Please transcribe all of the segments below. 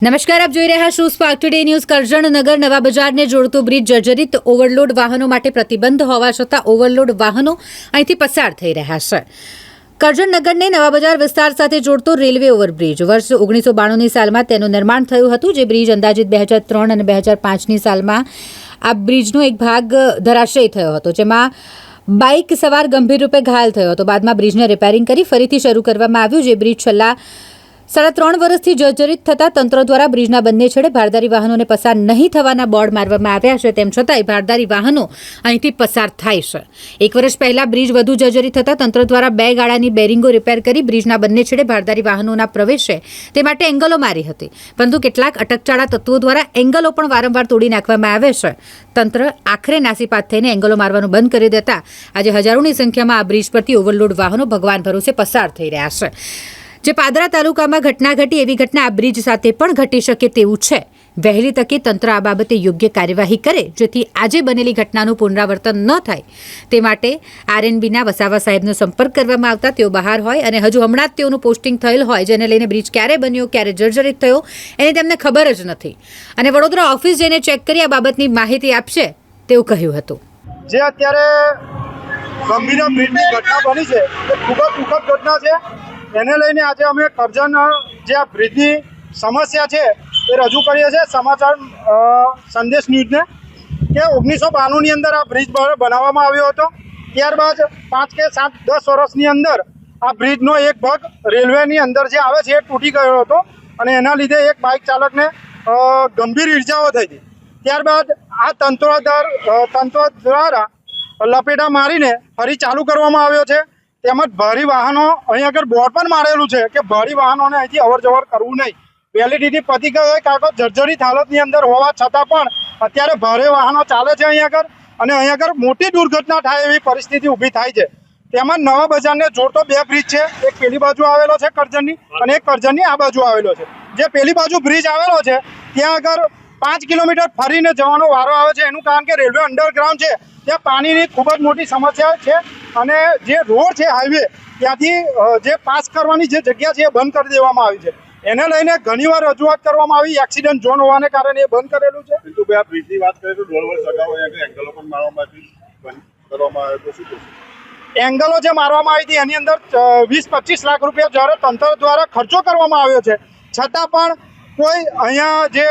નમસ્કાર, આપ જોઈ રહ્યા છો સ્પાર્ક ટુડે ન્યૂઝ. કરજણનગર નવા બજારને જોડતો બ્રિજ જર્જરિત. ઓવરલોડ વાહનો માટે પ્રતિબંધ હોવા છતાં ઓવરલોડ વાહનો અહીંથી પસાર થઈ રહ્યા છે. કરજણનગરને નવા બજાર વિસ્તાર સાથે જોડતો રેલવે ઓવરબ્રિજ વર્ષ 1992ની સાલમાં તેનું નિર્માણ થયું હતું. જે બ્રિજ અંદાજિત 2003 અને 2005ની સાલમાં આ બ્રિજનો એક ભાગ ધરાશયી થયો હતો, જેમાં બાઇક સવાર ગંભીર રૂપે ઘાયલ થયો હતો. બાદમાં બ્રિજને રિપેરિંગ કરી ફરીથી શરૂ કરવામાં આવ્યું. જે બ્રિજ છેલ્લા 3.5 વર્ષથી જર્જરિત થતાં તંત્ર દ્વારા બ્રિજના બંને છેડે ભારદારી વાહનોને પસાર નહીં થવાના બોર્ડ મારવામાં આવ્યા છે. તેમ છતાંય ભારદારી વાહનો અહીંથી પસાર થાય છે. 1 વર્ષ પહેલા બ્રિજ વધુ જર્જરિત થતાં તંત્ર દ્વારા 2 ગાળાની બેરિંગો રિપેર કરી બ્રિજના બંને છેડે ભારદારી વાહનોના પ્રવેશે તે માટે એંગલો મારી હતી, પરંતુ કેટલાક અટકચાળા તત્વો દ્વારા એંગલો પણ વારંવાર તોડી નાખવામાં આવે છે. તંત્ર આખરે નાસીપાત થઈને એંગલો મારવાનું બંધ કરી દેતા આજે હજારોની સંખ્યામાં આ બ્રિજ પરથી ઓવરલોડ વાહનો ભગવાન ભરોસે પસાર થઈ રહ્યા છે. જે પાદરા તાલુકામાં ઘટના ઘટી એવી ઘટના આ બ્રિજ સાથે પણ ઘટી શકે તેવું છે. વહેલી તકે તંત્ર આ બાબતે યોગ્ય કાર્યવાહી કરે, જેથી આજે બનેલી ઘટનાનું પુનરાવર્તન ન થાય તે માટે આરએનબીના વસાવા સાહેબનો સંપર્ક કરવામાં આવતા તેઓ બહાર હોય અને હજુ હમણાં જ તેઓનું પોસ્ટિંગ થયેલ હોય, જેને લઈને બ્રિજ ક્યારે બન્યો, ક્યારે જર્જરિત થયો એની તેમને ખબર જ નથી અને વડોદરા ઓફિસ જઈને ચેક કરી આ બાબતની માહિતી આપશે તેવું કહ્યું હતું. જે અત્યારે ગંભીર બ્રિજની ઘટના બની છે એ ખૂબ જ દુઃખદ ઘટના છે. એને લઈને આજે અમે કરજણ જે આ બ્રિજની સમસ્યા છે એ રજૂ કરીએ છીએ સમાચાર સંદેશ ન્યૂઝને કે 1992ની અંદર આ બ્રિજ બનાવવામાં આવ્યો હતો. ત્યારબાદ 5 કે 7 10 વર્ષની અંદર આ બ્રિજનો એક ભાગ રેલવેની અંદર જે આવે છે એ તૂટી ગયો હતો અને એના લીધે એક બાઇક ચાલકને ગંભીર ઇજાઓ થઈ હતી. ત્યારબાદ આ તંત્ર દ્વારા લપેટા મારીને ફરી ચાલુ કરવામાં આવ્યો છે. તેમજ ભારી વાહનો અહીં આગળ બોર્ડ પણ મારેલું છે કે ભારી વાહનોને અહીંથી અવર જવર કરવું નહીં. વેલિડિટી પતી ગયો હોય કાગળ જર્જરિત હાલતની અંદર હોવા છતાં પણ અત્યારે ભારે વાહનો ચાલે છે અહીં આગળ અને અહીં આગળ મોટી દુર્ઘટના થાય એવી પરિસ્થિતિ ઊભી થાય છે. તેમજ નવા બજારને જોડતો 2 બ્રિજ છે, એક પેલી બાજુ આવેલો છે કરજણની અને એક કરજણની આ બાજુ આવેલો છે. જે પેલી બાજુ બ્રિજ આવેલો છે ત્યાં આગળ 5 કિલોમીટર ફરીને જવાનો વારો આવે છે. એનું કારણ કે રેલવે અંડરગ્રાઉન્ડ છે, ત્યાં પાણીની ખૂબ જ મોટી સમસ્યા છે અને જે રોડ છે હાઈવે ત્યાંથી જે પાસ કરવાની જે જગ્યા છે એ બંધ કરી દેવામાં આવી છે. એને લઈને ઘણીવાર રજૂઆત કરવામાં આવી. એક્સિડન્ટ ઝોન હોવાને કારણે એ બંધ કરેલું છે. પિન્ટુભાઈ, આ બ્રિજની વાત કરીએ તો 1.5 વર્ષ અગાઉ એંગલો પણ મારવામાં આવ્યો તો શું કહેશો? એંગલો જે મારવામાં આવી હતી એની અંદર 20-25 લાખ રૂપિયા જ્યારે તંત્ર દ્વારા ખર્ચો કરવામાં આવ્યો છે, છતાં પણ કોઈ અહીંયા જે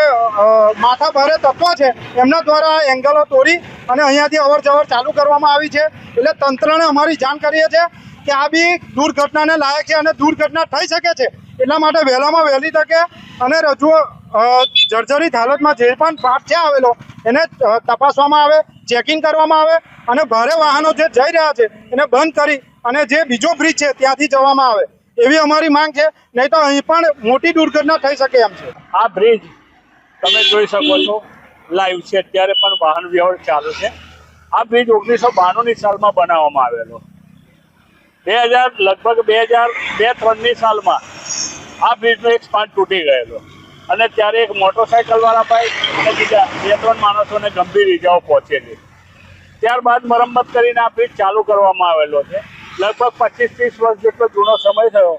માથા ભારે તત્વો છે એમના દ્વારા એંગલો તોડી અને અહીંયાથી અવર જવર ચાલુ કરવામાં આવી છે. એટલે તંત્રને અમારી જાણ કરીએ છીએ કે આ બી દુર્ઘટનાને લાયક છે અને દુર્ઘટના થઈ શકે છે. એટલા માટે વહેલામાં વહેલી તકે અને જર્જરિત હાલતમાં જે પણ ભાગ છે આવેલો એને તપાસવામાં આવે, ચેકિંગ કરવામાં આવે અને ભારે વાહનો જે જઈ રહ્યા છે એને બંધ કરી અને જે બીજો બ્રિજ છે ત્યાંથી જવામાં આવે એવી અમારી માંગ છે. નહીં તો અહીં પણ મોટી દુર્ઘટના થઈ શકે એમ છે. આ બ્રિજ તમે જોઈ શકો છો લાઈવ છે, અત્યારે પણ વાહન વ્યવહાર ચાલુ છે. આ બ્રિજ 1992ની સાલમાં બનાવવામાં આવેલો. લગભગ 2002-3ની સાલમાં આ બ્રિજનો એક સ્પાન તૂટી ગયેલો અને ત્યારે એક મોટરસાઇકલવાળા ભાઈ અને બીજા 2-3 માણસોને ગંભીર ઇજાઓ પહોંચેલી. ત્યારબાદ મરમ્મત કરીને આ બ્રિજ ચાલુ કરવામાં આવેલો છે. લગભગ 25-30 વર્ષ જેટલો જૂનો સમય થયો.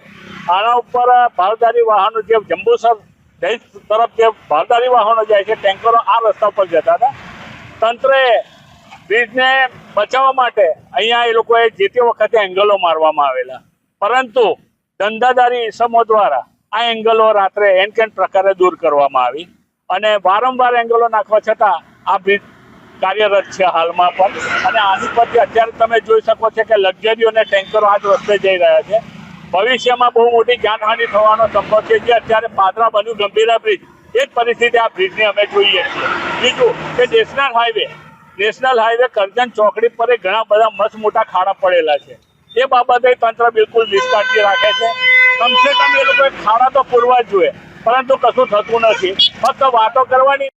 આના ઉપર ભારદારી વાહનો જે જંબુસર દેશ તરફ જે ભારદારી વાહનો જાય છે, ટેન્કરો આ રસ્તા પર જતા હતા. તંત્રએ બ્રિજને બચાવવા માટે અહીંયા એ લોકોએ જે તે વખતે એંગલો મારવામાં આવેલા, પરંતુ ધંધાદારી ઇસમો દ્વારા આ એંગલો રાત્રે એનકેન પ્રકારે દૂર કરવામાં આવી અને વારંવાર એંગલો નાખવા છતાં આ બ્રિજ કાર્યરત છે હાલમાં પણ. અને આની પરથી અત્યારે તમે જોઈ શકો છો કે લક્ઝરીઓ અને ટેન્કરો આ જ રસ્તે જઈ રહ્યા છે. ભવિષ્યમાં બહુ મોટી જાનહાનિ થવાનો સંભવ છે. જે અત્યારે પાદરા બન્યું ગંભીરા બ્રિજ, એ જ પરિસ્થિતિ આ બ્રિજની અમે જોઈએ છીએ. બીજું કે નેશનલ હાઈવે કરજણ ચોકડી પર ઘણા બધા મસ્ત મોટા ખાડા પડેલા છે. એ બાબતે તંત્ર બિલકુલ નિષ્કાળજી રાખે છે. કમસે કમ એ લોકોએ ખાડા તો પૂરવા જ જોઈએ, પરંતુ કશું થતું નથી. ફક્ત વાતો કરવાની.